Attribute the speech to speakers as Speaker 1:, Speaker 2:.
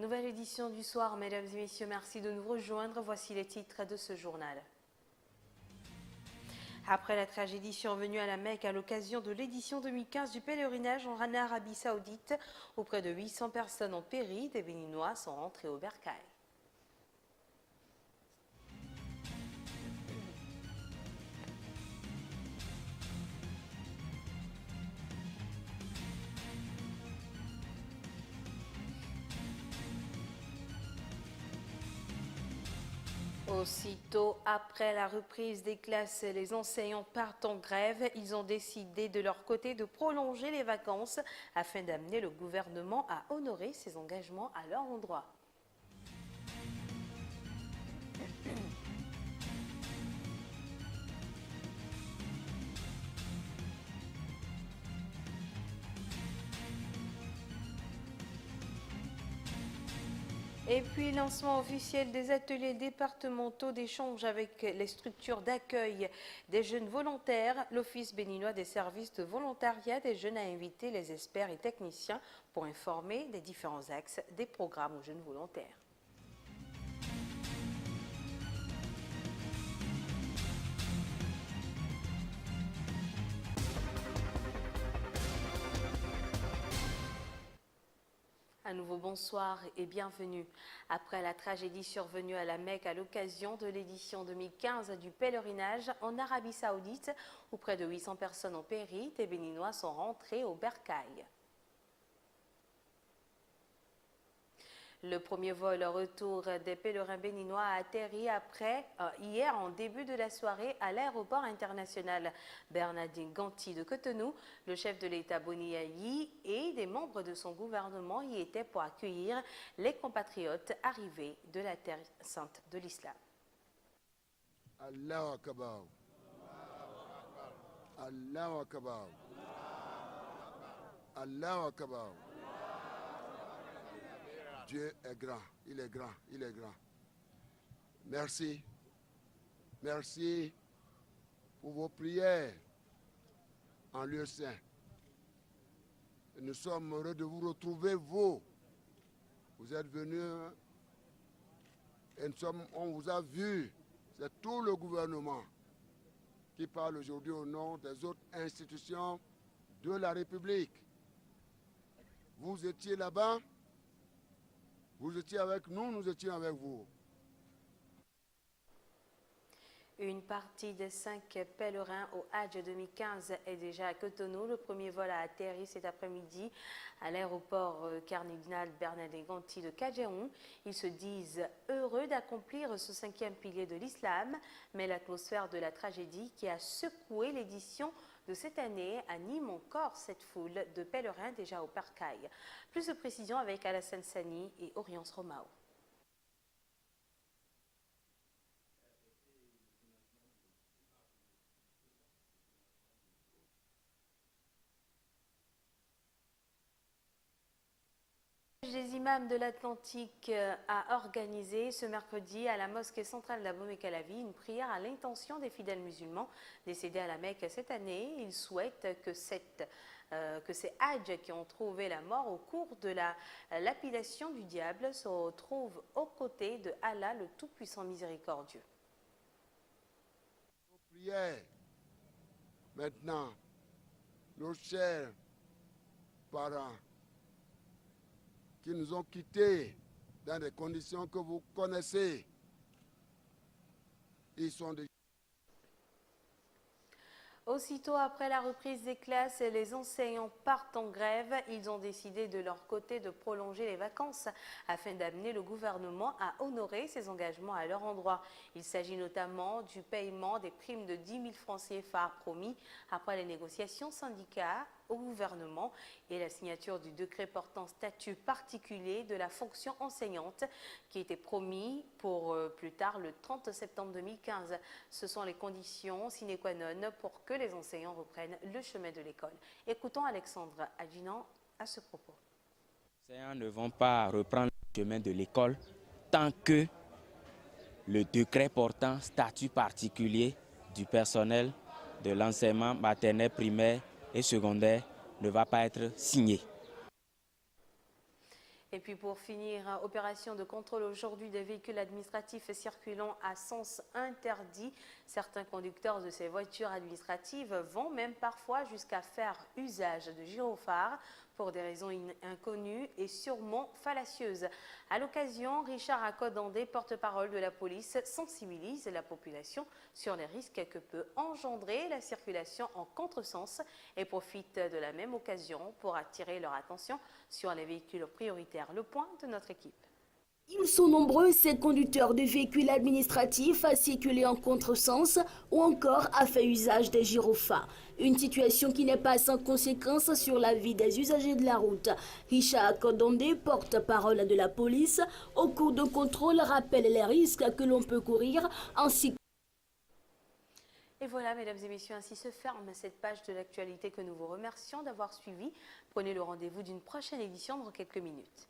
Speaker 1: Nouvelle édition du soir, mesdames et messieurs, merci de nous rejoindre. Voici les titres de ce journal. Après la tragédie survenue à la Mecque à l'occasion de l'édition 2015 du pèlerinage en Arabie Saoudite, où près de 800 personnes ont péri, des Béninois sont rentrés au bercail. Aussitôt après la reprise des classes, les enseignants partent en grève. Ils ont décidé de leur côté de prolonger les vacances afin d'amener le gouvernement à honorer ses engagements à leur endroit. Et puis, lancement officiel des ateliers départementaux d'échange avec les structures d'accueil des jeunes volontaires. L'Office béninois des services de volontariat des jeunes a invité les experts et techniciens pour informer des différents axes des programmes aux jeunes volontaires. À nouveau, bonsoir et bienvenue. Après la tragédie survenue à la Mecque à l'occasion de l'édition 2015 du pèlerinage en Arabie Saoudite, où près de 800 personnes ont péri, des Béninois sont rentrés au bercail. Le premier vol retour des pèlerins béninois a atterri hier en début de la soirée à l'aéroport international Bernardine Ganti de Cotonou. Le chef de l'État Boni Yayi et des membres de son gouvernement y étaient pour accueillir les compatriotes arrivés de la terre sainte de l'islam.
Speaker 2: Allahu Akbar. Allahu Akbar. Allahu Akbar. Dieu est grand, il est grand, il est grand. Merci. Merci pour vos prières en lieu saint. Nous sommes heureux de vous retrouver, vous. Vous êtes venus et on vous a vu. C'est tout le gouvernement qui parle aujourd'hui au nom des autres institutions de la République. Vous étiez là-bas. Vous étiez avec nous, nous étions avec vous.
Speaker 1: Une partie des 5 pèlerins au Hajj 2015 est déjà à Cotonou. Le premier vol a atterri cet après-midi à l'aéroport cardinal Bernardin Ganti de Kadjeron. Ils se disent heureux d'accomplir ce 5e pilier de l'islam, mais l'atmosphère de la tragédie qui a secoué l'édition de cette année anime encore cette foule de pèlerins déjà au bercail. Plus de précisions avec Alassane Sani et Orience Romao. Les imams de l'Atlantique a organisé ce mercredi à la mosquée centrale d'Abomey-Calavi une prière à l'intention des fidèles musulmans décédés à la Mecque cette année. Ils souhaitent que ces Hadj qui ont trouvé la mort au cours de la lapidation du diable se retrouvent aux côtés de Allah, le Tout-Puissant Miséricordieux.
Speaker 2: Prière. Maintenant, nos chers parents qui nous ont quittés dans des conditions que vous connaissez. Ils sont déjà...
Speaker 1: Aussitôt après la reprise des classes, les enseignants partent en grève. Ils ont décidé de leur côté de prolonger les vacances afin d'amener le gouvernement à honorer ses engagements à leur endroit. Il s'agit notamment du paiement des primes de 10 000 francs CFA promis après les négociations syndicats au gouvernement et la signature du décret portant statut particulier de la fonction enseignante qui était promis pour plus tard le 30 septembre 2015. Ce sont les conditions sine qua non pour que les enseignants reprennent le chemin de l'école. Écoutons Alexandre Adjinan à ce propos.
Speaker 3: Les enseignants ne vont pas reprendre le chemin de l'école tant que le décret portant statut particulier du personnel de l'enseignement maternel, primaire et secondaire ne va pas être signé.
Speaker 1: Et puis pour finir, opération de contrôle aujourd'hui des véhicules administratifs circulant à sens interdit. Certains conducteurs de ces voitures administratives vont même parfois jusqu'à faire usage de gyrophares pour des raisons inconnues et sûrement fallacieuses. À l'occasion, Richard Akodandé, porte-parole de la police, sensibilise la population sur les risques que peut engendrer la circulation en contresens et profite de la même occasion pour attirer leur attention sur les véhicules prioritaires. Le point de notre équipe.
Speaker 4: Ils sont nombreux, ces conducteurs de véhicules administratifs à circuler en contresens ou encore à faire usage des gyrophares. Une situation qui n'est pas sans conséquence sur la vie des usagers de la route. Richard Akodandé, porte-parole de la police, au cours d'un contrôle, rappelle les risques que l'on peut courir ainsi.
Speaker 1: Et voilà, mesdames et messieurs, ainsi se ferme cette page de l'actualité que nous vous remercions d'avoir suivi. Prenez le rendez-vous d'une prochaine édition dans quelques minutes.